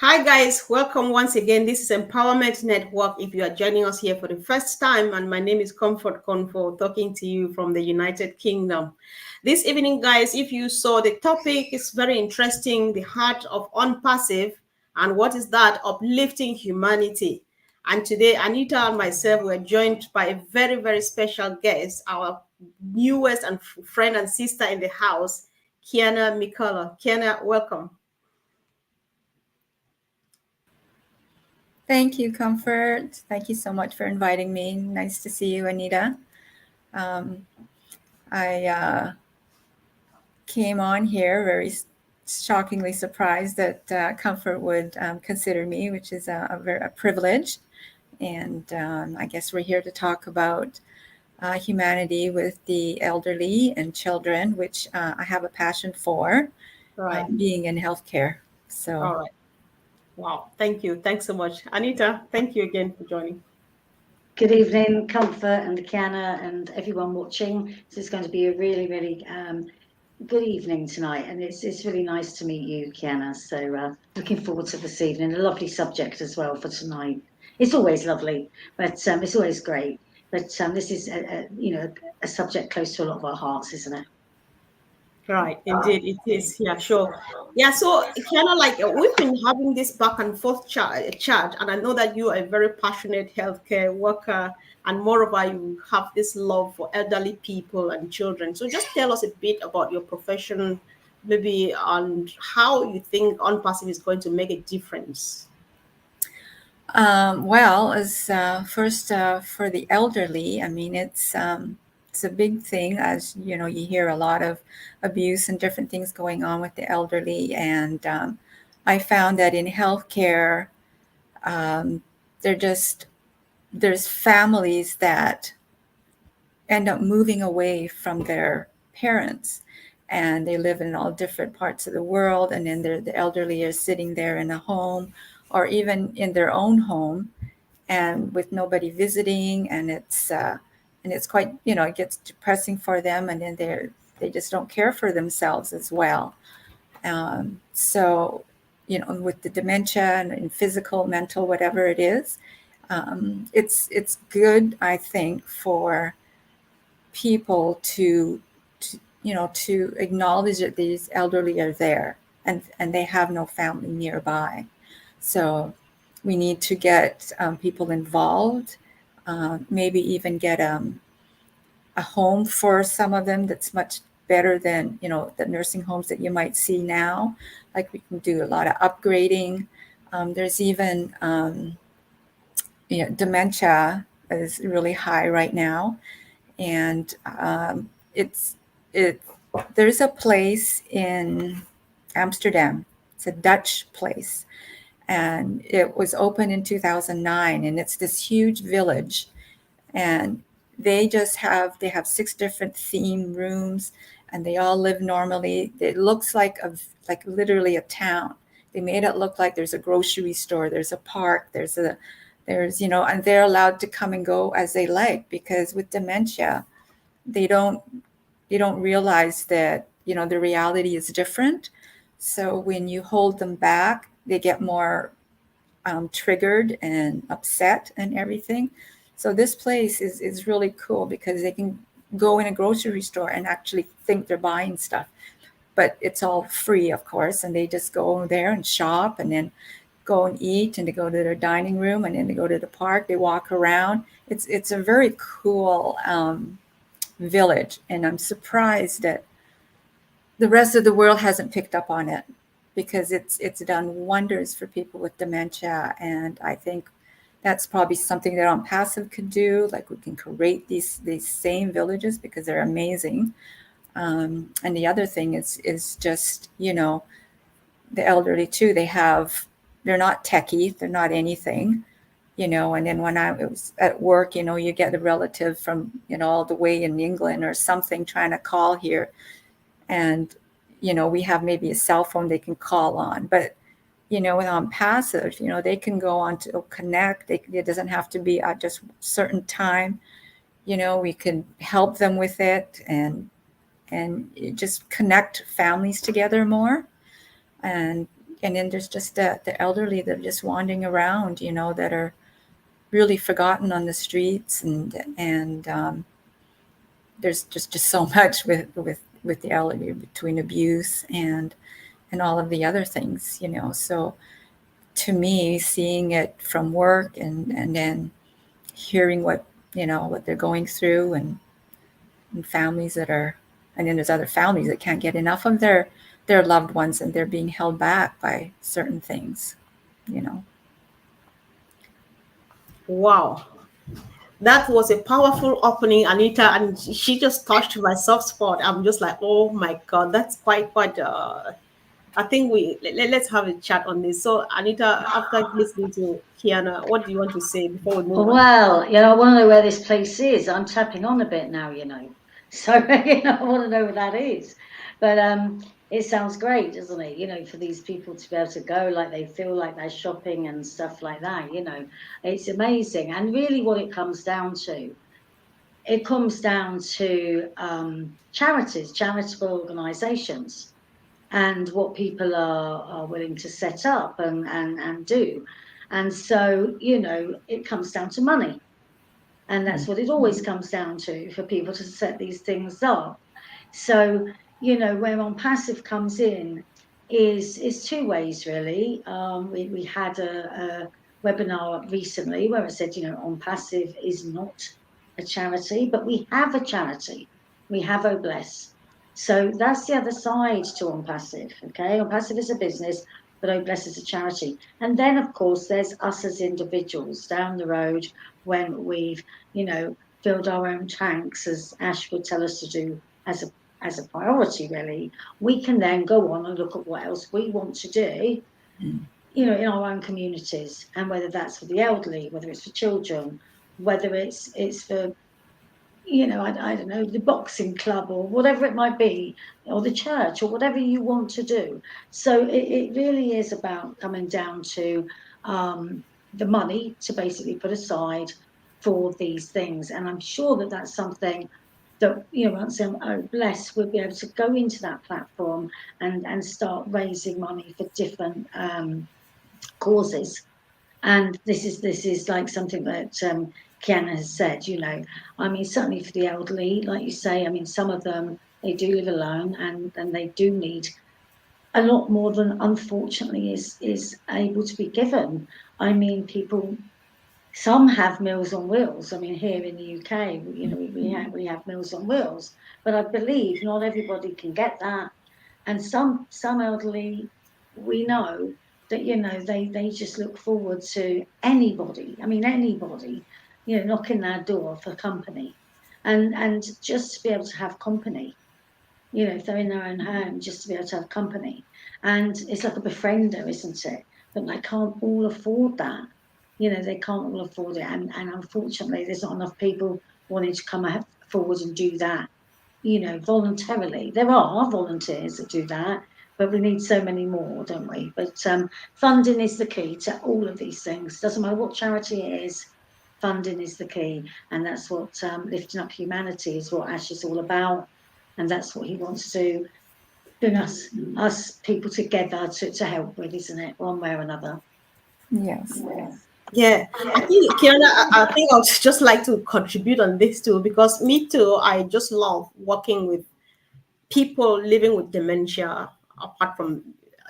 Hi, guys. Welcome once again. This is Empowerment Network. If you are joining us here for the first time, and my name is Comfort Convo, talking to you from the United Kingdom. This evening, guys, if you saw the topic, is very interesting, the heart of ONPASSIVE. And what is that? Uplifting humanity. And today, Anita and myself were joined by a very, very special guest, our newest and friend and sister in the house, Kiana Mikola. Kiana, welcome. Thank you, Comfort. Thank you so much for inviting me. Nice to see you, Anita. Um, I came on here very shockingly surprised that Comfort would consider me, which is a privilege. And I guess we're here to talk about humanity with the elderly and children, which I have a passion for, Right. being in healthcare. So. All right. Wow. Thank you. Thanks so much. Anita, thank you again for joining. Good evening, Comfort and Kiana and everyone watching. So it's going to be a really good evening tonight, and it's really nice to meet you, Kiana. So looking forward to this evening. A lovely subject as well for tonight. It's always lovely, but it's always great. But this is a subject close to a lot of our hearts, isn't it? Right. Indeed, it is. Yeah, sure. Yeah. So, kind of like we've been having this back and forth chat, and I know that you are a very passionate healthcare worker, and moreover, you have this love for elderly people and children. So, just tell us a bit about your profession, maybe, and how you think OnPassive is going to make a difference. Well, as first for the elderly, I mean it's a big thing. As you know, you hear a lot of abuse and different things going on with the elderly, and I found that in healthcare, um, they're just there's families that end up moving away from their parents, and they live in all different parts of the world, and then the elderly are sitting there in a home or even in their own home and with nobody visiting, and it's quite, it gets depressing for them, and then they just don't care for themselves as well. So with the dementia and physical, mental, whatever it is, it's good, I think, for people to acknowledge that these elderly are there, and they have no family nearby. So we need to get people involved, maybe even get a home for some of them that's much better than the nursing homes that you might see now. Like, we can do a lot of upgrading. There's even dementia is really high right now, and it's it there's a place in Amsterdam. It's a Dutch place, and it was open in 2009, and it's this huge village, and they have 6 different theme rooms, and they all live normally. It looks like literally a town. They made it look like there's a grocery store, there's a park, and they're allowed to come and go as they like, because with dementia, they don't realize that the reality is different. So when you hold them back, they get more triggered and upset and everything. So this place is really cool, because they can go in a grocery store and actually think they're buying stuff, but it's all free, of course, and they just go there and shop, and then go and eat, and they go to their dining room, and then they go to the park, they walk around. It's a very cool village, and I'm surprised that the rest of the world hasn't picked up on it, because it's done wonders for people with dementia. And I think that's probably something that OnPassive could do. Like, we can create these same villages, because they're amazing. And the other thing is just, the elderly too. They're not techie, they're not anything. And then when I was at work, you get a relative from, all the way in England or something, trying to call here, and we have maybe a cell phone they can call on. But with OnPassive, they can go on to connect. It doesn't have to be at just certain time. We can help them with it, and just connect families together more. And and then there's just the elderly that are just wandering around, that are really forgotten on the streets, and there's just so much with the elderly, between abuse and all of the other things. So to me, seeing it from work, and then hearing what they're going through, and families that are, and then there's other families that can't get enough of their loved ones, and they're being held back by certain things, you know. Wow. That was a powerful opening, Anita, and she just touched my soft spot. I'm just like, oh my God, that's quite. I think let's have a chat on this. So, Anita, after listening to Kiana, what do you want to say before we move on? Well, I want to know where this place is. I'm tapping on a bit now. So, I want to know where that is. But it sounds great, doesn't it? For these people to be able to go, like they feel like they're shopping and stuff like that. It's amazing. And really what it comes down to charities, charitable organisations, and what people are willing to set up and do. And so, it comes down to money. And that's what it always comes down to, for people to set these things up. So, where On Passive comes in is two ways, really. We had a webinar recently where I said, On Passive is not a charity, but we have a charity. We have Obless. So that's the other side to On Passive. Okay, On Passive is a business, but Obless is a charity. And then, of course, there's us as individuals down the road, when we've, filled our own tanks, as Ash would tell us to do, as a priority, really. We can then go on and look at what else we want to do, in our own communities, and whether that's for the elderly, whether it's for children, whether it's for, I don't know, the boxing club, or whatever it might be, or the church, or whatever you want to do. So it really is about coming down to the money to basically put aside for these things. And I'm sure that that's something that, once Bless, we'll be able to go into that platform and start raising money for different causes. And this is like something that Kiana has said, certainly for the elderly, like you say, some of them, they do live alone, and they do need a lot more than, unfortunately, is able to be given. People, some have Meals on Wheels. Here in the UK, we have Meals on Wheels, but I believe not everybody can get that. And some elderly, we know that, they just look forward to anybody, knocking their door for company, and just to be able to have company, if they're in their own home, just to be able to have company. And it's like a befriender, isn't it? But they can't all afford that. They can't all afford it. And unfortunately, there's not enough people wanting to come forward and do that, voluntarily. There are volunteers that do that, but we need so many more, don't we? But funding is the key to all of these things. Doesn't matter what charity it is, funding is the key. And that's what Lifting Up Humanity is, what Ash is all about. And that's what he wants to bring us people together to help with, isn't it? One way or another. Yes. Yeah, I think Kiana, I think I'd just like to contribute on this too, because me too, I just love working with people living with dementia, apart from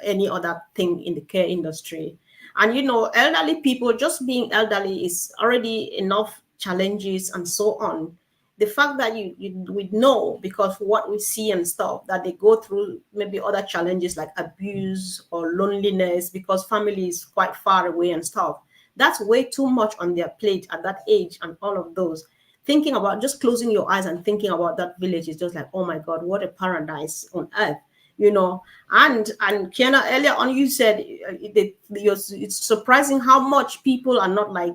any other thing in the care industry. And elderly people, just being elderly is already enough challenges and so on. The fact that we know, because what we see and stuff, that they go through maybe other challenges like abuse or loneliness because family is quite far away and stuff. That's way too much on their plate at that age, and all of those. Thinking about, just closing your eyes and thinking about that village is just like, oh my God, what a paradise on earth, And Kiana, earlier on, you said it's surprising how much people are not like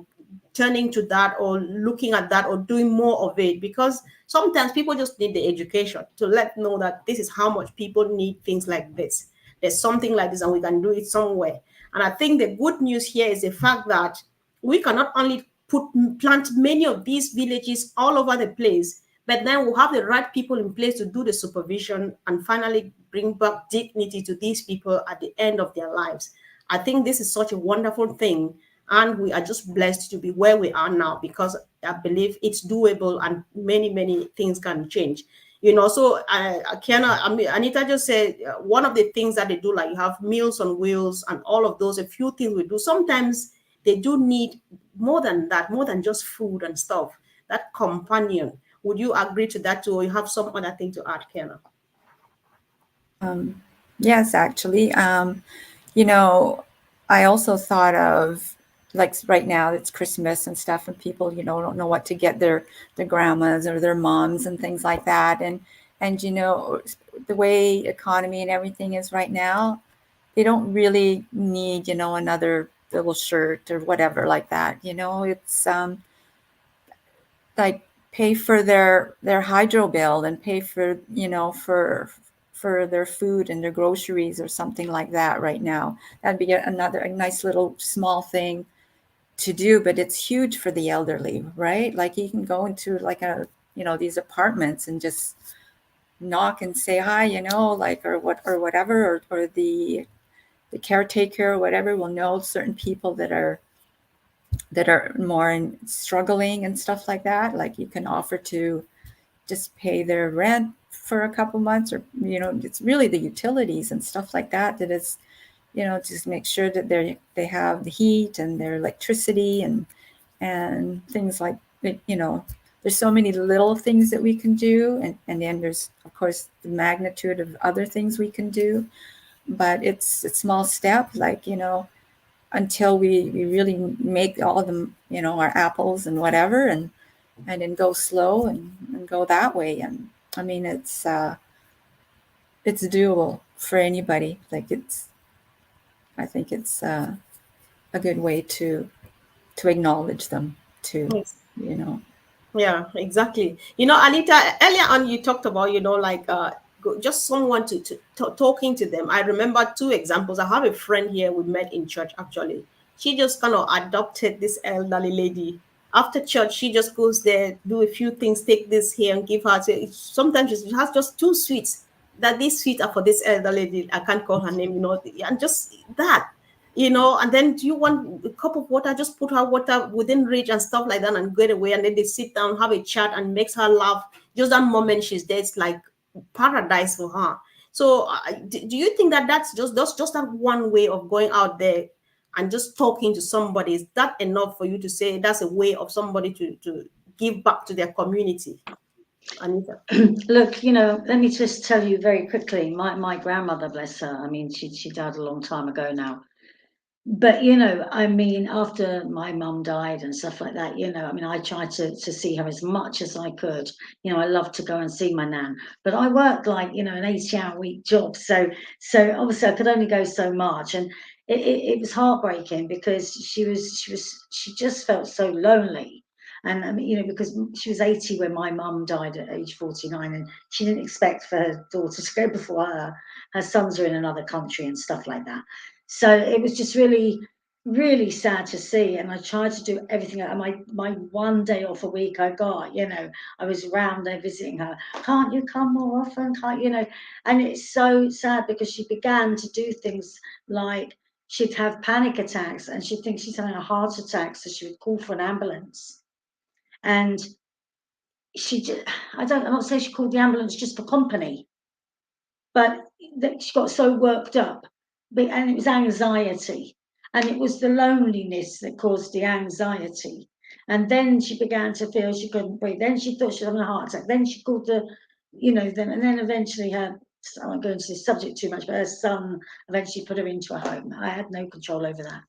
turning to that or looking at that or doing more of it, because sometimes people just need the education to let know that this is how much people need things like this. There's something like this and we can do it somewhere. And I think the good news here is the fact that we can not only plant many of these villages all over the place, but then we'll have the right people in place to do the supervision and finally bring back dignity to these people at the end of their lives. I think this is such a wonderful thing, and we are just blessed to be where we are now because I believe it's doable and many things can change. So Kiana, I mean, Anita just said one of the things that they do, like you have Meals on Wheels and all of those, a few things we do. Sometimes they do need more than that, more than just food and stuff, that companion. Would you agree to that too, or you have some other thing to add, Kiana? Yes, actually. You know, I also thought of, like, right now it's Christmas and stuff, and people, don't know what to get their grandmas or their moms and things like that. And the way economy and everything is right now, they don't really need, another little shirt or whatever like that. It's like pay for their hydro bill and pay for their food and their groceries or something like that right now. That'd be a nice little small thing to do, but it's huge for the elderly, right? Like you can go into like these apartments and just knock and say hi, like, or whatever, or the caretaker or whatever will know certain people that are more struggling and stuff like that. Like you can offer to just pay their rent for a couple months, or it's really the utilities and stuff like that is, just make sure that they have the heat and their electricity and things like that. There's so many little things that we can do, and then there's of course the magnitude of other things we can do, but it's a small step, like, until we really make all of them, our apples and whatever, and then go slow and go that way. And I mean, it's doable for anybody. Like I think it's a good way to acknowledge them too, Yes. you know. Yeah, exactly. Anita, earlier on you talked about, like just someone to talking to them. I remember two examples. I have a friend here we met in church actually. She just kind of adopted this elderly lady. After church, she just goes there, do a few things, take this here and give her. Sometimes she has just two sweets. That these sweets are for this elderly lady. I can't call her name, and just that and then do you want a cup of water? Just put her water within reach and stuff like that and get away. And then they sit down, have a chat, and makes her laugh. Just that moment she's there, it's like paradise for her. So, do you think that that's just that one way of going out there and just talking to somebody? Is that enough for you to say that's a way of somebody to give back to their community, Anita? Look, let me just tell you very quickly. My grandmother, bless her. I mean, she died a long time ago now. But I mean, after my mum died and stuff like that, I mean, I tried to see her as much as I could. I love to go and see my nan, but I worked like an 80-hour week job, so obviously I could only go so much, and it was heartbreaking because she just felt so lonely. And I mean, because she was 80 when my mum died at age 49, and she didn't expect for her daughter to go before her. Her sons are in another country and stuff like that. So it was just really, really sad to see. And I tried to do everything. My one day off a week I got, I was around there visiting her. Can't you come more often? Can't And it's so sad because she began to do things like she'd have panic attacks and she'd think she's having a heart attack, so she would call for an ambulance. And she just, I'm not saying she called the ambulance just for company, but she got so worked up, and it was anxiety, and it was the loneliness that caused the anxiety. And then she began to feel she couldn't breathe. Then she thought she was having a heart attack. Then she called then eventually her, I won't go into this subject too much, but her son eventually put her into a home. I had no control over that.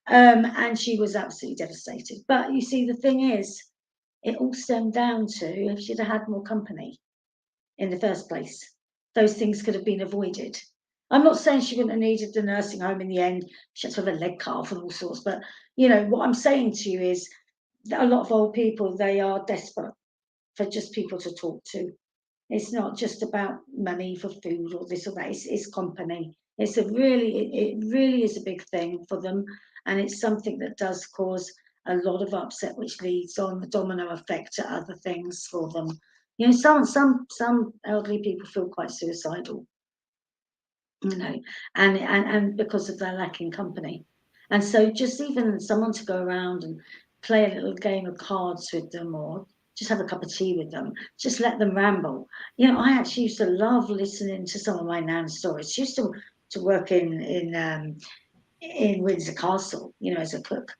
And she was absolutely devastated. But you see, the thing is, it all stemmed down to if she'd have had more company in the first place, those things could have been avoided. I'm not saying she wouldn't have needed the nursing home in the end. She had to have a leg cut off and all sorts. But what I'm saying to you is that a lot of old people, they are desperate for just people to talk to. It's not just about money for food or this or that. It's company. It really is a big thing for them, and it's something that does cause a lot of upset, which leads on the domino effect to other things for them. You know, some elderly people feel quite suicidal, you know, and because of their lacking company. And so just even someone to go around and play a little game of cards with them, or just have a cup of tea with them, just let them ramble. You know, I actually used to love listening to some of my nan's stories. She used to work in Windsor Castle, you know, as a cook.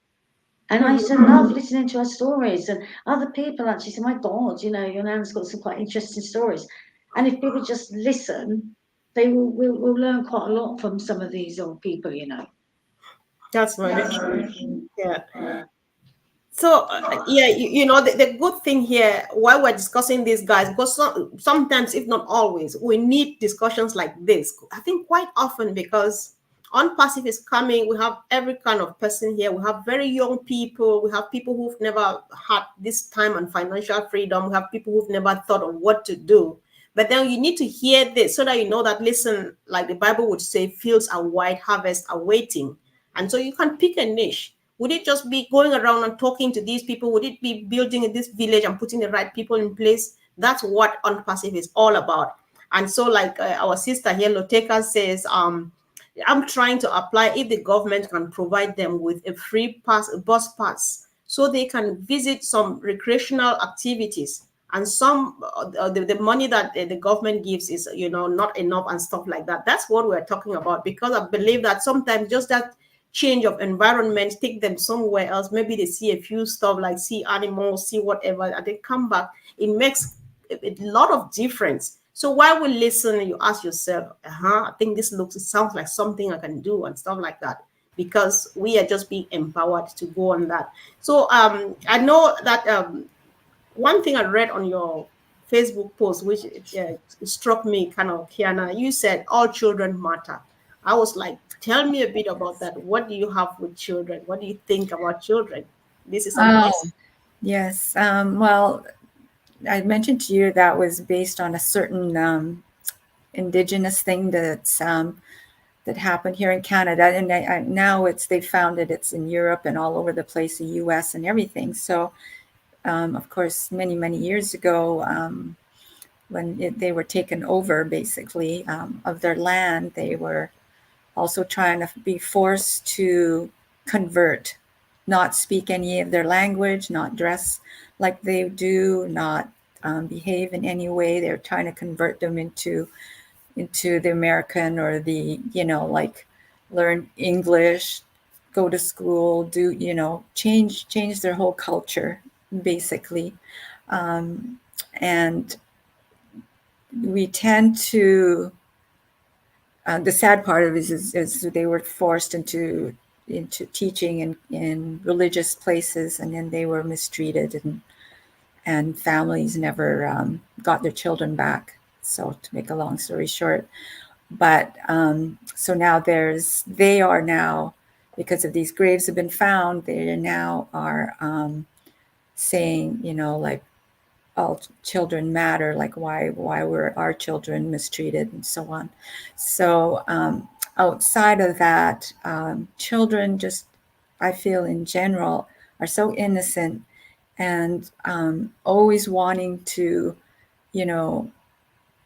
And I used to love listening to her stories, and other people actually said, "My God, you know, your nan's got some quite interesting stories." And if people just listen, they will learn quite a lot from some of these old people, you know. That's very true. Yeah. So yeah, the good thing here while we're discussing these guys, because sometimes, if not always, we need discussions like this. I think quite often, because on passive is coming, we have every kind of person here. We have very young people. We have people who've never had this time and financial freedom. We have people who've never thought of what to do. But then you need to hear this so that you know that, listen, like the Bible would say, fields are wide, harvest are waiting. And so you can pick a niche. Would it just be going around and talking to these people? Would it be building in this village and putting the right people in place? That's what Unpassive is all about. And so, like our sister here, Loteka says, I'm trying to apply if the government can provide them with a free pass, a bus pass, so they can visit some recreational activities. And some the money that the government gives is, not enough and stuff like that. That's what we're talking about, because I believe that sometimes just that change of environment take them somewhere else. Maybe they see a few stuff, like see animals, see whatever, and they come back. It makes a lot of difference. So while we listen, you ask yourself, I think it sounds like something I can do and stuff like that, because we are just being empowered to go on that. So I know that one thing I read on your Facebook post, which struck me kind of, Kiana, you said all children matter. I was like, tell me a bit about that. What do you have with children? What do you think about children? This is Oh, amazing. yes. Well, I mentioned to you that was based on a certain indigenous thing that happened here in Canada, and now they found that it's in Europe and all over the place, the U.S. and everything. So, of course, many years ago, when they were taken over, basically, of their land, they were also trying to be forced to convert, not speak any of their language, not dress like they do, not behave in any way. They're trying to convert them into the American, or the, like, learn English, go to school, do, change their whole culture, basically. And we tend to, the sad part of it is they were forced into teaching in religious places, and then they were mistreated, and families never got their children back. So, to make a long story short, but so now they are now, because of these graves have been found, they now are saying, like, all children matter, like why were our children mistreated, and so on. So outside of that, children, just, I feel in general, are so innocent, and always wanting to,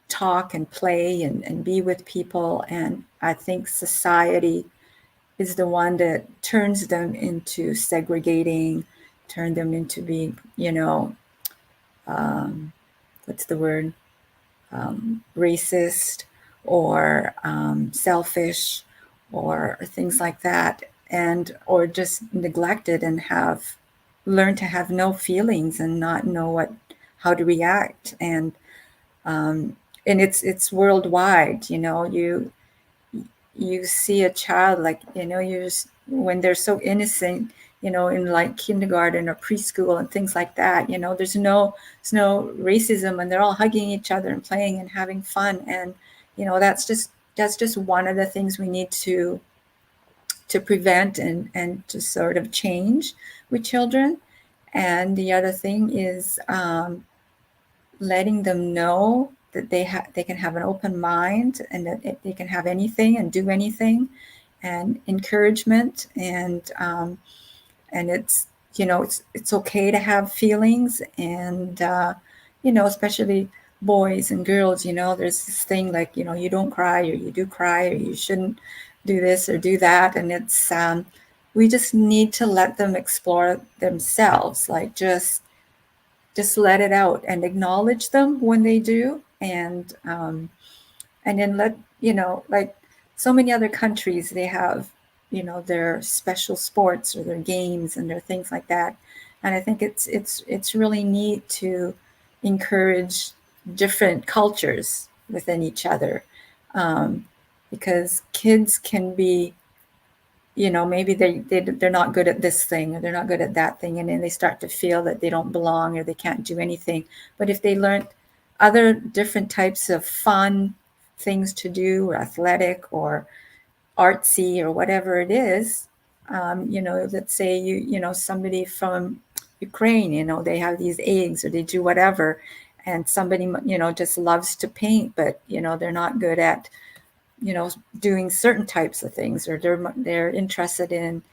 talk and play and be with people. And I think society is the one that turns them into segregating, turn them into being, what's the word, racist, or selfish, or things like that, or just neglected, and have learned to have no feelings and not know how to react. And it's worldwide. You see a child, like, when they're so innocent, in like kindergarten or preschool and things like that, there's no racism, and they're all hugging each other and playing and having fun. And that's just one of the things we need to prevent, and to sort of change with children. And the other thing is letting them know that they can have an open mind, and that they can have anything and do anything, and encouragement, and it's it's okay to have feelings, and especially boys and girls, there's this thing like, you don't cry or you do cry or you shouldn't do this or do that. And it's, we just need to let them explore themselves, like just let it out and acknowledge them when they do. And then like so many other countries, they have, their special sports or their games and their things like that. And I think it's really neat to encourage different cultures within each other, um, because kids can be, maybe they're not good at this thing or they're not good at that thing, and then they start to feel that they don't belong or they can't do anything. But if they learn other different types of fun things to do, or athletic or artsy or whatever it is, let's say somebody from Ukraine, they have these eggs or they do whatever, and somebody just loves to paint, but they're not good at doing certain types of things, or they're interested in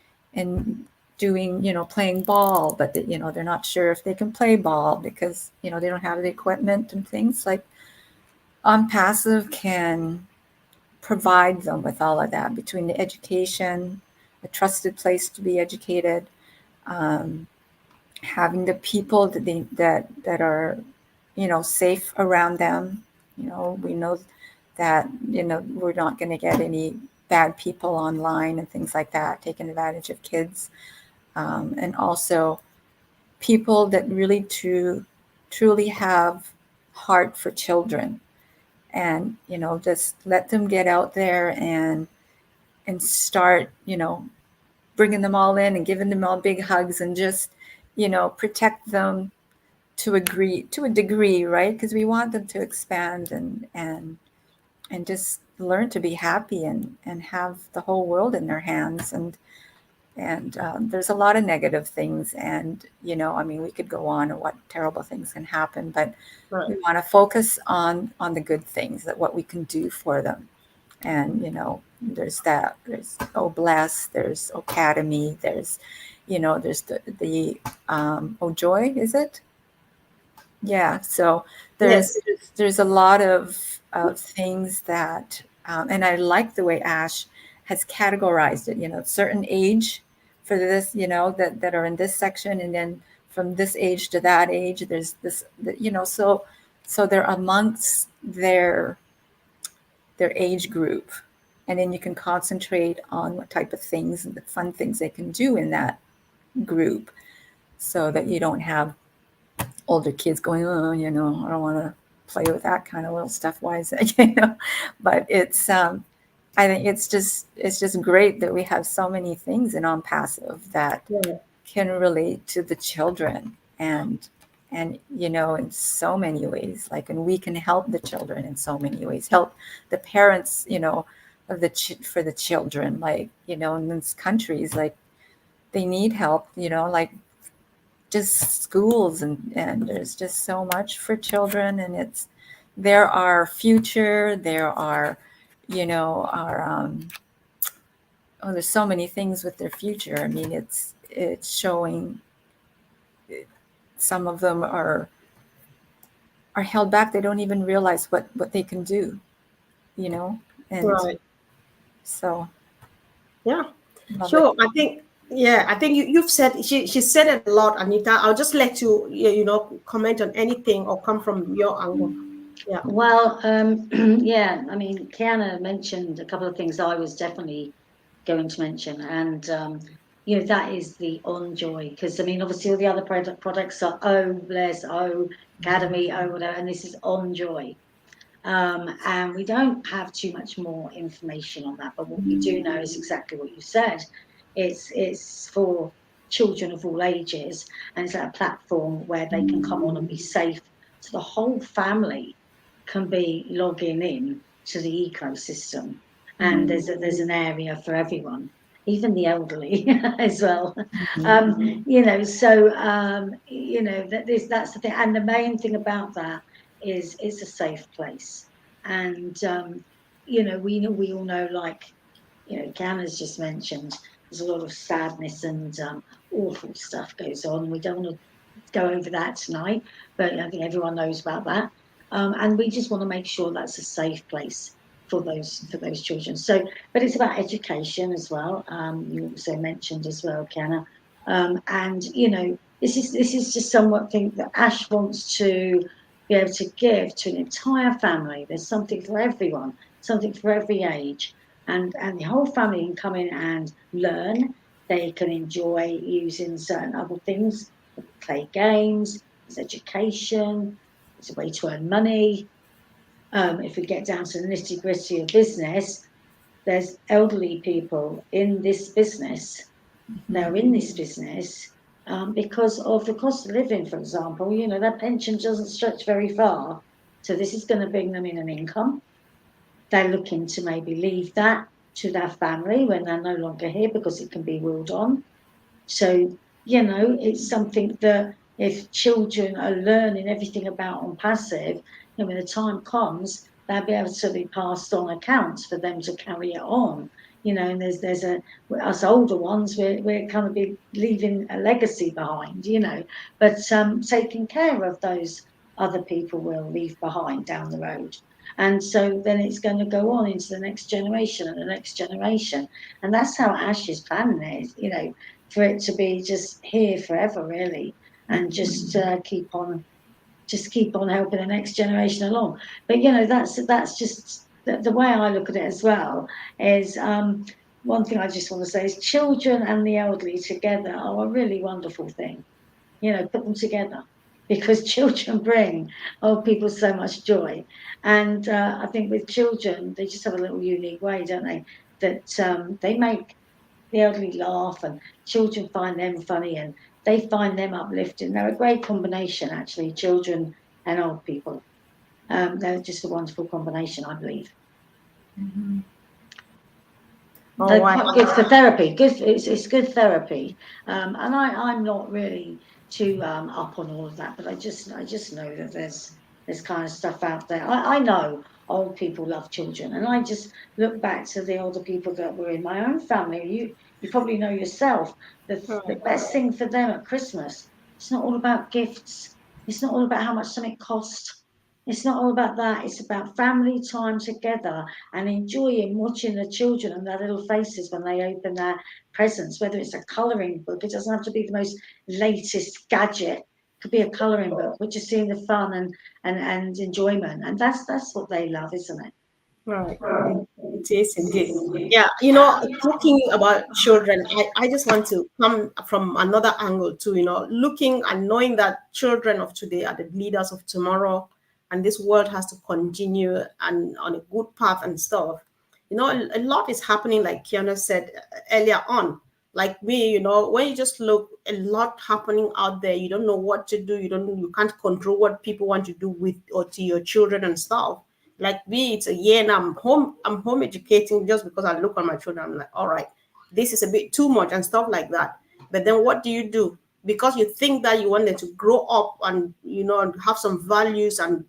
doing playing ball, but they're not sure if they can play ball because they don't have the equipment and things. Like ONPASSIVE can provide them with all of that, between the education, a trusted place to be educated, um, having the people that are safe around them. We know that we're not going to get any bad people online and things like that taking advantage of kids, and also people that really truly have heart for children, and just let them get out there and start bringing them all in and giving them all big hugs, and just protect them to a degree, right? Because we want them to expand and just learn to be happy and have the whole world in their hands. And there's a lot of negative things, and I mean, we could go on and what terrible things can happen, but Right. we want to focus on the good things, that what we can do for them. And there's Oh Bless, there's Academy, there's Oh Joy, is it? Yeah, so Yes. there's a lot of things that, and I like the way Ash has categorized it. Certain age for this, that are in this section, and then from this age to that age, there's this, so they're amongst their age group, and then you can concentrate on what type of things and the fun things they can do in that group, so that you don't have older kids going, oh, I don't want to play with that kind of little stuff. Why is that? But it's, I think it's just great that we have so many things in OnPassive that Yeah. can relate to the children, and in so many ways, like, and we can help the children in so many ways, help the parents, of for the children, like, in these countries, like, they need help, like, just schools, and there's just so much for children, and they're our future, there are, our, oh, there's so many things with their future. I mean, it's showing, some of them are held back, they don't even realize what they can do, and Right. so Yeah. love it. Sure. I think you've said, she said it a lot, Anita. I'll just let you, comment on anything or come from your angle. Yeah. Well, yeah, I mean, Kiana mentioned a couple of things I was definitely going to mention, and that is the on joy, because I mean, obviously, all the other products are Oh Bless, Oh Academy, Oh whatever, and this is on joy. And we don't have too much more information on that, but what we do know is exactly what you said. It's for children of all ages, and it's a platform where they can come on and be safe, so the whole family can be logging in to the ecosystem, and there's an area for everyone, even the elderly as well. That's the thing, and the main thing about that is it's a safe place. And we all know, like, Gana's just mentioned, there's a lot of sadness and awful stuff goes on. We don't want to go over that tonight, but I think everyone knows about that. And we just want to make sure that's a safe place for those children. So, but it's about education as well. You also mentioned as well, Kiana, and this is just something that Ash wants to be able to give to an entire family. There's something for everyone, something for every age, and the whole family can come in and learn. They can enjoy using certain other things, play games, there's education, there's a way to earn money. If we get down to the nitty gritty of business, there's elderly people in this business. They're in this business because of the cost of living, for example. Their pension doesn't stretch very far. So this is going to bring them in an income. They're looking to maybe leave that to their family when they're no longer here because it can be willed on. So, it's something that if children are learning everything about on passive, when the time comes, they'll be able to be passed on accounts for them to carry it on. And there's us older ones, we're kind of be leaving a legacy behind, but taking care of those other people will leave behind down the road. And so then it's going to go on into the next generation and the next generation. And that's how Ash is planning it, for it to be just here forever, really, and just keep on helping the next generation along. But that's just the way I look at it as well. Is one thing I just want to say is children and the elderly together are a really wonderful thing. Put them together because children bring old people so much joy, and I think with children they just have a little unique way, don't they? That they make the elderly laugh and children find them funny and they find them uplifting. They're a great combination, actually, children and old people. They're just a wonderful combination, I believe. Mm-hmm. Oh, They're wow. quite good for therapy. Good, it's good therapy. And I'm not really too up on all of that, but I just know that there's kind of stuff out there. I know old people love children, and I just look back to the older people that were in my own family. You probably know yourself. The best thing for them at Christmas, it's not all about gifts. It's not all about how much something cost. It's not all about that. It's about family time together and enjoying watching the children and their little faces when they open their presents, whether it's a colouring book. It doesn't have to be the most latest gadget. It could be a colouring book, but just seeing the fun and enjoyment. And that's what they love, isn't it? Right. It is indeed. Yeah, talking about children, I just want to come from another angle too, looking and knowing that children of today are the leaders of tomorrow, and this world has to continue and on a good path and stuff. A lot is happening, like Kiana said earlier on. Like me, when you just look, a lot happening out there. You don't know what to do. You can't control what people want to do with or to your children and stuff. Like me, it's a year and I'm home educating just because I look on my children. I'm like, all right, this is a bit too much and stuff like that. But then what do you do? Because you think that you want them to grow up and and have some values and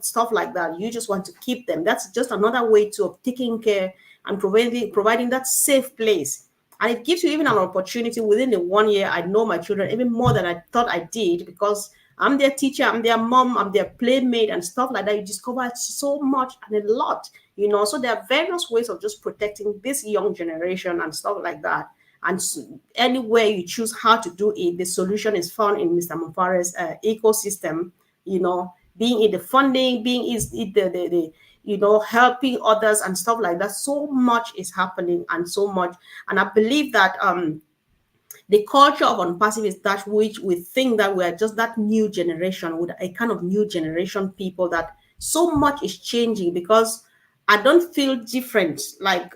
stuff like that. You just want to keep them. That's just another way to of taking care and providing that safe place. And it gives you even an opportunity within the 1 year. I know my children even more than I thought I did because I'm their teacher, I'm their mom, I'm their playmate and stuff like that. You discover so much and a lot, So there are various ways of just protecting this young generation and stuff like that. And anywhere you choose how to do it, the solution is found in Mr. Mufare's ecosystem, being it the funding, being it the helping others and stuff like that. So much is happening and so much. And I believe that the culture of unpassive is that which we think that we are just that new generation with a kind of new generation people that so much is changing because I don't feel different. Like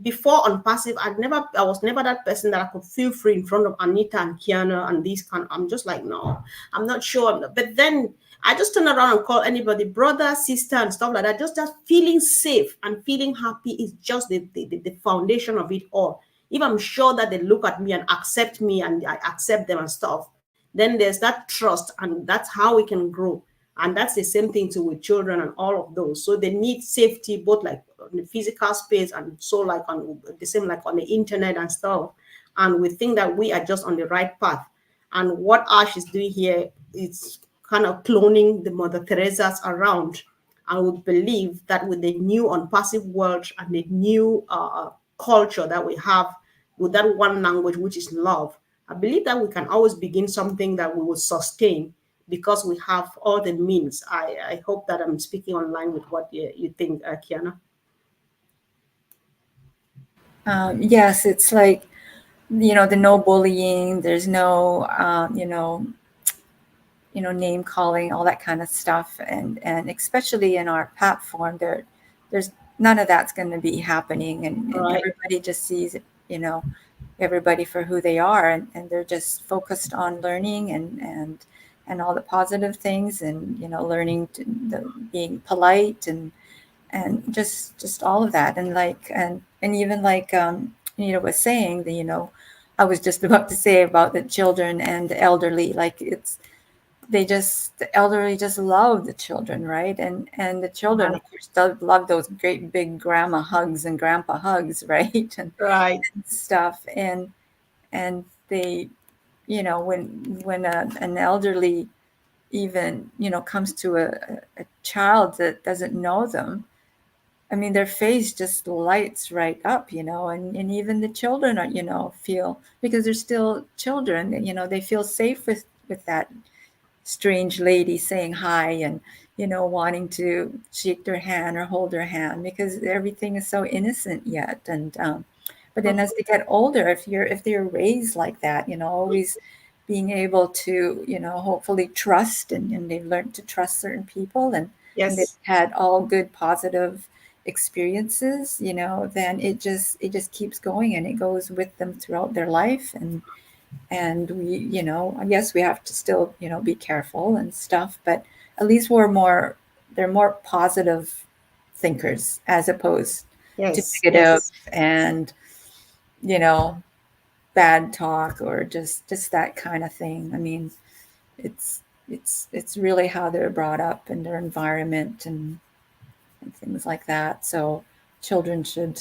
before unpassive, I was never that person that I could feel free in front of Anita and Kiana and these kind. I'm just like, no, I'm not sure. But then I just turn around and call anybody brother, sister, and stuff like that. Just feeling safe and feeling happy is just the foundation of it all. If I'm sure that they look at me and accept me and I accept them and stuff, then there's that trust and that's how we can grow. And that's the same thing too with children and all of those. So they need safety, both like on the physical space and so like on the same like on the internet and stuff. And we think that we are just on the right path. And what Ash is doing here is kind of cloning the Mother Teresa's around. I would believe that with the new unpassive world and the new culture that we have with that one language, which is love, I believe that we can always begin something that we will sustain because we have all the means. I hope that I'm speaking online with what you think, Kiana. Yes, it's like, the no bullying. There's no, name calling, all that kind of stuff, and especially in our platform, there's none of that's going to be happening, and Right. everybody just sees, you know, everybody for who they are, and they're just focused on learning and all the positive things, and learning being polite, and just all of that, and like and even like was saying that, I was just about to say about the children and the elderly, like the elderly just love the children, right? And the children, Right. of course, love those great big grandma hugs and grandpa hugs, right? And Right. stuff, and they, when an elderly even comes to a child that doesn't know them, I mean, their face just lights right up, and even the children are, feel, because they're still children, they feel safe with that strange lady saying hi, and wanting to shake their hand or hold their hand, because everything is so innocent yet. And but then as they get older, if they're raised like that, always being able to, hopefully trust, and they've learned to trust certain people, and they've Yes. had all good positive experiences, then it just keeps going, and it goes with them throughout their life. And we, yes, we have to still, be careful and stuff, but at least they're more positive thinkers, as opposed to Yes. negative Yes. and, you know bad talk, or just that kind of thing. I mean, it's it's really how they're brought up in their environment, and things like that. So children should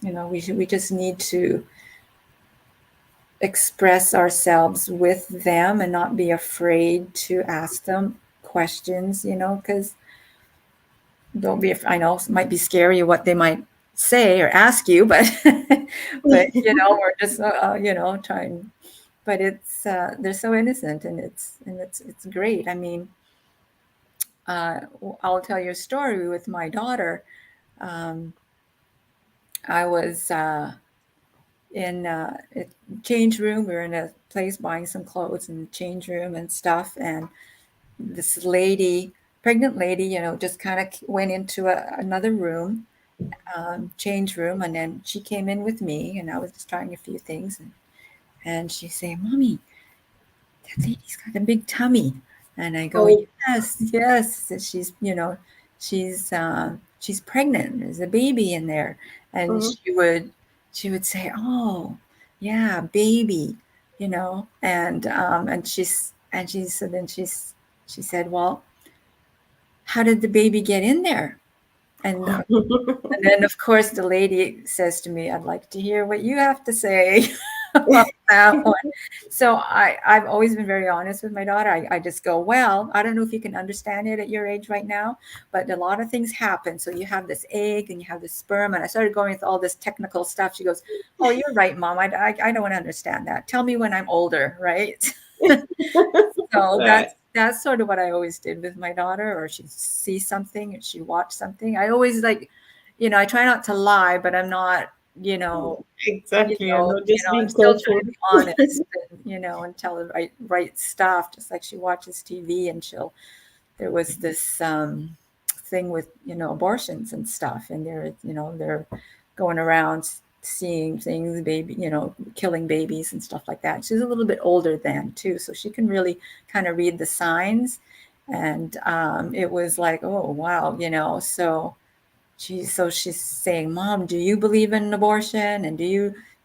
we just need to express ourselves with them, and not be afraid to ask them questions, because don't be, I know it might be scary what they might say or ask you, but but we're just trying. But it's they're so innocent, and it's great. I mean, uh, I'll tell you a story with my daughter. um, I was in a change room. We were in a place buying some clothes in the change room and stuff, and this lady, pregnant lady, just kind of went into another room, change room, and then she came in with me, and I was just trying a few things, and she said, "Mommy, that lady's got a big tummy." And I go, Oh. "Yes, yes." And she's pregnant. There's a baby in there. And Mhm. she would say, "Oh, yeah, baby," and she said, then she said, "Well, how did the baby get in there?" And then, of course, the lady says to me, "I'd like to hear what you have to say about that one." So I've always been very honest with my daughter. I just go, "Well, I don't know if you can understand it at your age right now, but a lot of things happen. So you have this egg and you have this sperm." And I started going with all this technical stuff. She goes, "Oh, you're right, Mom. I don't understand that. Tell me when I'm older, right?" So Right. that's sort of what I always did with my daughter, or she sees something and she watched something. I always like, I try not to lie, but I'm not, Exactly. I know, just I'm being still trying careful. to be honest, and tell the right stuff. Just like she watches TV, and there was this thing with abortions and stuff, and they're going around seeing things, baby, killing babies and stuff like that. She's a little bit older then too, so she can really kind of read the signs. And it was like, oh wow, she's saying, "Mom, do you believe in abortion? And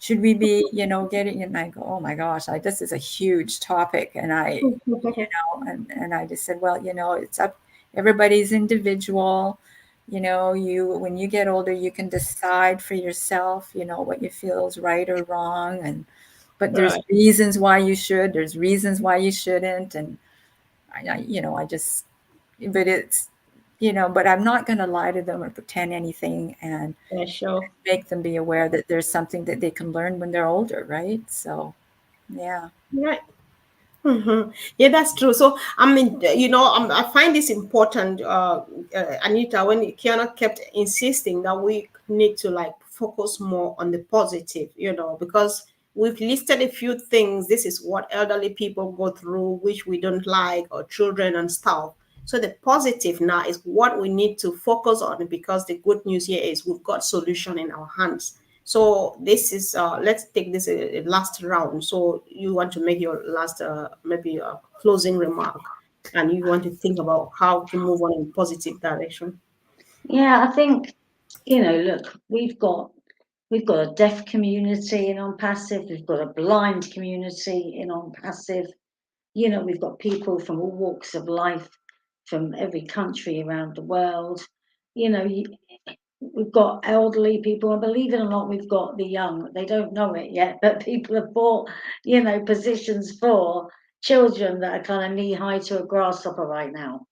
should we be, getting?" And I go, "Oh my gosh, this is a huge topic." And I just said, "Well, it's up, everybody's individual. When you get older, you can decide for yourself, what you feel is right or wrong." but there's Right. reasons why you should, there's reasons why you shouldn't. And I just, but it's, but I'm not going to lie to them or pretend anything, and Yeah, sure. make them be aware that there's something that they can learn when they're older, right? So, yeah. Right. Yeah, that's true. So, I mean, I find this important, Anita, when Kiana kept insisting that we need to like focus more on the positive, because we've listed a few things. This is what elderly people go through, which we don't like, or children and stuff. So, the positive now is what we need to focus on, because the good news here is we've got solution in our hands. So this is let's take this a last round. So you want to make your last maybe a closing remark, and you want to think about how to move on in positive direction. Yeah, I think, look, we've got a deaf community in On Passive, we've got a blind community in On Passive. We've got people from all walks of life, from every country around the world. You know, we've got elderly people, and believe it or not, we've got the young. They don't know it yet, but people have bought, positions for children that are kind of knee high to a grasshopper right now.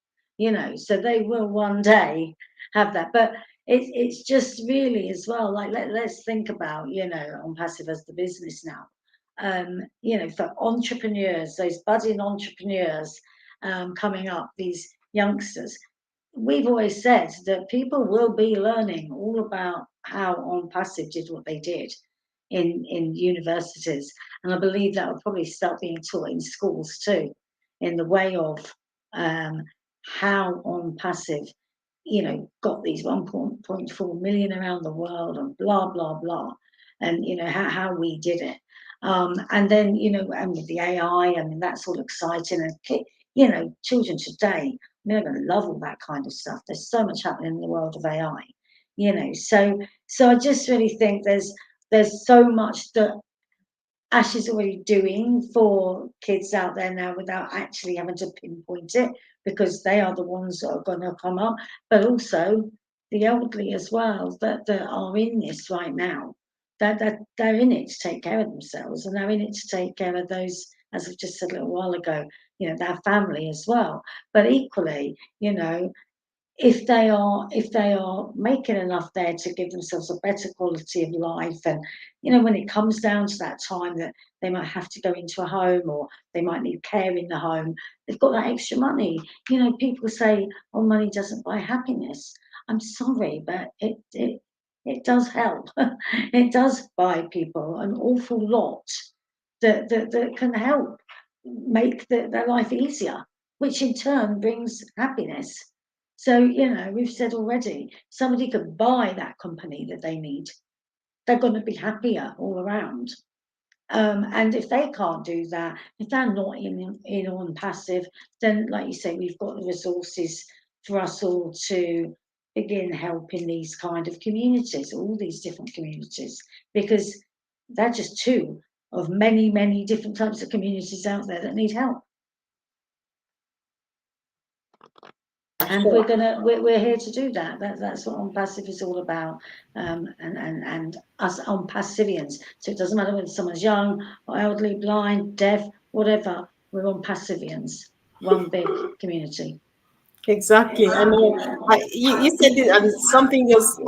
So they will one day have that. But it's just really as well, like let's think about, On Passive as the business now. For entrepreneurs, those budding entrepreneurs coming up, these youngsters, we've always said that people will be learning all about how On Passive did what they did in universities, and I believe that will probably start being taught in schools too, in the way of um, how On Passive, got these 1.4 million around the world and blah blah blah, and how we did it. And then, and with the AI, I mean, that's all exciting. And, children today, they're going to love all that kind of stuff. There's so much happening in the world of AI, so I just really think there's so much that Ash is already doing for kids out there now without actually having to pinpoint it, because they are the ones that are going to come up, but also the elderly as well that are in this right now. That they're in it to take care of themselves, and they're in it to take care of those, as I've just said a little while ago, their family as well. But equally, if they are making enough there to give themselves a better quality of life, and when it comes down to that time that they might have to go into a home, or they might need care in the home, they've got that extra money. People say, oh, money doesn't buy happiness. I'm sorry, but it does help. It does buy people an awful lot that can help make their life easier, which in turn brings happiness. So, we've said already, somebody could buy that company that they need. They're going to be happier all around. And if they can't do that, if they're not in On Passive, then, like you say, we've got the resources for us all to begin helping these kind of communities, all these different communities, because they're just two of many, many different types of communities out there that need help. And Sure. we're here to do that. That's what On Passive is all about, and us On Passivians. So it doesn't matter whether someone's young or elderly, blind, deaf, whatever. We're On Passivians, one big community. Exactly. I know. You said it, and something just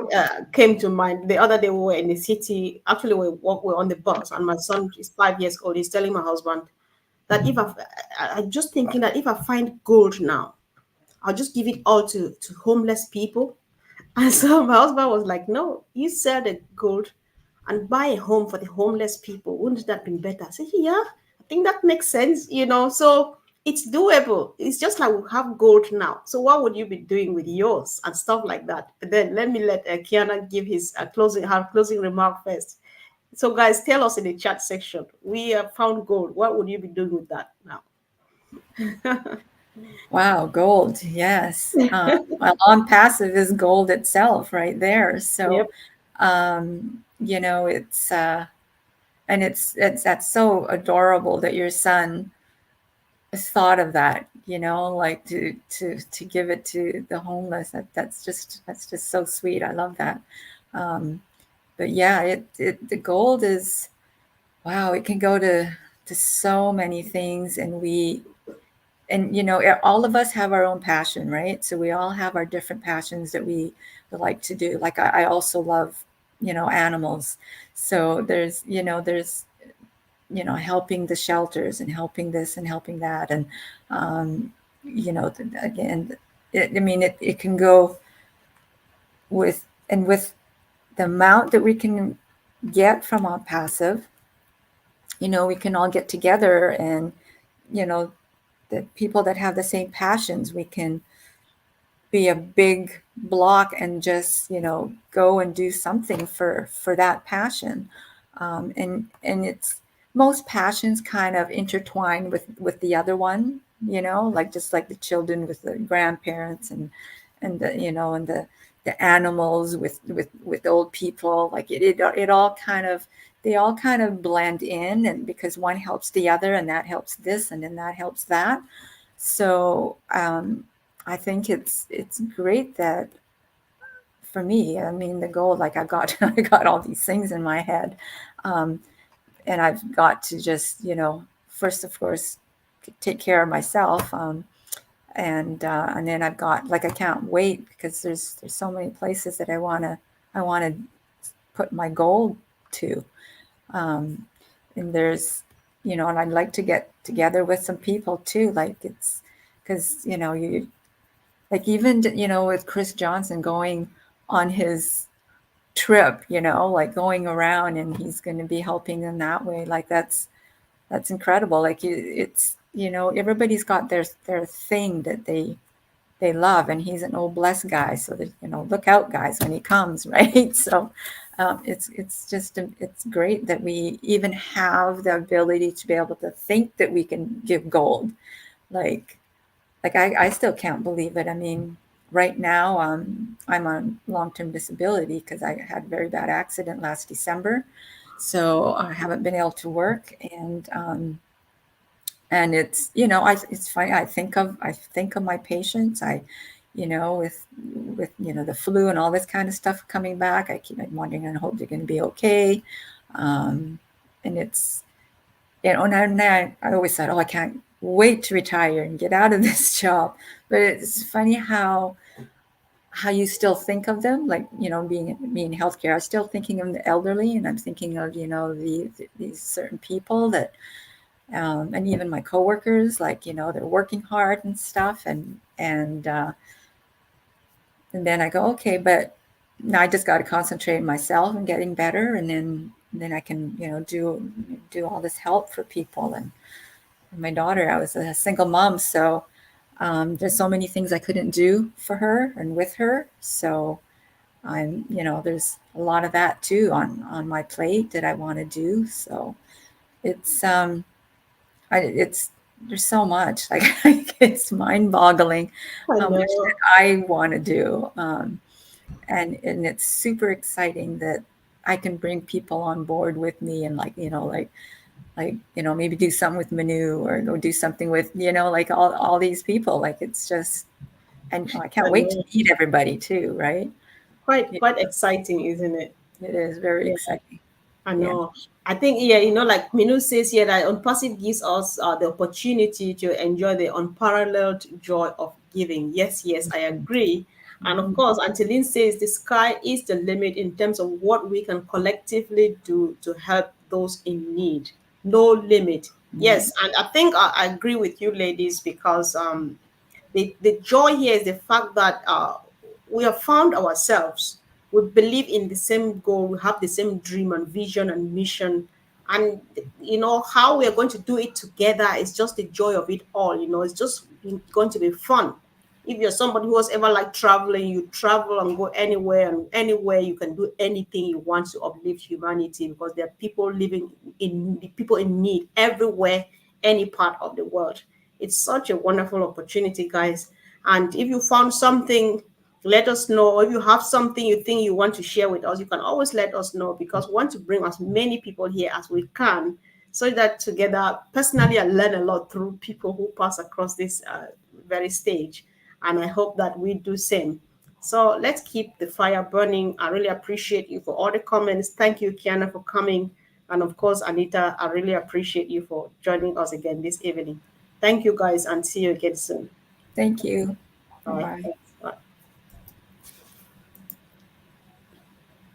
came to mind. The other day we were in the city. Actually, we're on the bus, and my son is 5 years old. He's telling my husband that I'm just thinking that if I find gold now, I'll just give it all to homeless people. And so my husband was like, "No, you sell the gold and buy a home for the homeless people. Wouldn't that be better?" I said, "Yeah, I think that makes sense. So it's doable. It's just like we have gold now. So what would you be doing with yours and stuff like that?" But then let Kiana give her closing remark first. So guys, tell us in the chat section. We have found gold. What would you be doing with that now? Wow, gold. Yes. Well, On Passive is gold itself right there. So, Yep. it's and it's that's so adorable that your son thought of that, like to give it to the homeless. That's just so sweet. I love that. But yeah, the gold is wow, it can go to so many things, and all of us have our own passion, right? So we all have our different passions that we like to do. Like I also love, animals. So there's helping the shelters and helping this and helping that. And, again, it can go with the amount that we can get from our passive, we can all get together and, you know, the people that have the same passions, we can be a big block and just go and do something for that passion. And it's most passions kind of intertwine with the other one, like just like the children with the grandparents, and the animals with old people, like it all kind of, they all kind of blend in, and because one helps the other, and that helps this, and then that helps that. So I think it's great that, for me, I mean, the goal, like I got I got all these things in my head, um, and I've got to just first, of course, take care of myself, and then I've got, like, I can't wait because there's so many places that I want to put my goal to, um, and and I'd like to get together with some people too, like it's because you like, even with Chris Johnson going on his trip, like going around, and he's going to be helping them that way, like that's incredible. Like it's everybody's got their thing that they love, and he's an old blessed guy, so that look out, guys, when he comes. Right? So it's just it's great that we even have the ability to be able to think that we can give gold. like I still can't believe it. I mean, right now, I'm on long-term disability because I had a very bad accident last December, so I haven't been able to work, and it's it's funny. I think of my patients. With the flu and all this kind of stuff coming back. I keep wondering and hope they're going to be okay, and it's and I always thought, oh, I can't wait to retire and get out of this job. But it's funny how you still think of them, like being me in healthcare. I'm still thinking of the elderly, and I'm thinking of these certain people that, and even my coworkers, like they're working hard and stuff, and then I go, okay, but now I just got to concentrate on myself and getting better, and then I can do all this help for people. And my daughter, I was a single mom, so there's so many things I couldn't do for her and with her. So there's a lot of that too on my plate that I want to do. So it's it's there's so much, like, it's mind boggling I how much that know. I want to do. And it's super exciting that I can bring people on board with me, and maybe do something with Manu, or go do something with like all these people. Like, it's just, and I can't I wait to know. meet everybody too, right? Quite Yeah, quite exciting, isn't it? it is very Yeah. exciting. I Yeah. know. I think, yeah, like Minu says here, that Unpassive gives us the opportunity to enjoy the unparalleled joy of giving. Yes, yes, I agree. And of Mhm. course, Antolin says the sky is the limit in terms of what we can collectively do to help those in need. No limit. Yeah. Yes, and I think I agree with you, ladies, because the joy here is the fact that we have found ourselves. We believe in the same goal. We have the same dream and vision and mission. And how we are going to do it together is just the joy of it all. It's just going to be fun. If you're somebody who has ever liked traveling, you travel and go anywhere, and anywhere you can do anything you want to uplift humanity, because there are people in need everywhere, any part of the world. It's such a wonderful opportunity, guys. And if you found something, let us know. Or if you have something you think you want to share with us, you can always let us know, because we want to bring as many people here as we can, so that together, personally, I learn a lot through people who pass across this very stage. And I hope that we do same. So let's keep the fire burning. I really appreciate you for all the comments. Thank you, Kiana, for coming. And of course, Anita, I really appreciate you for joining us again this evening. Thank you guys, and see you again soon. Thank you. All right. Bye.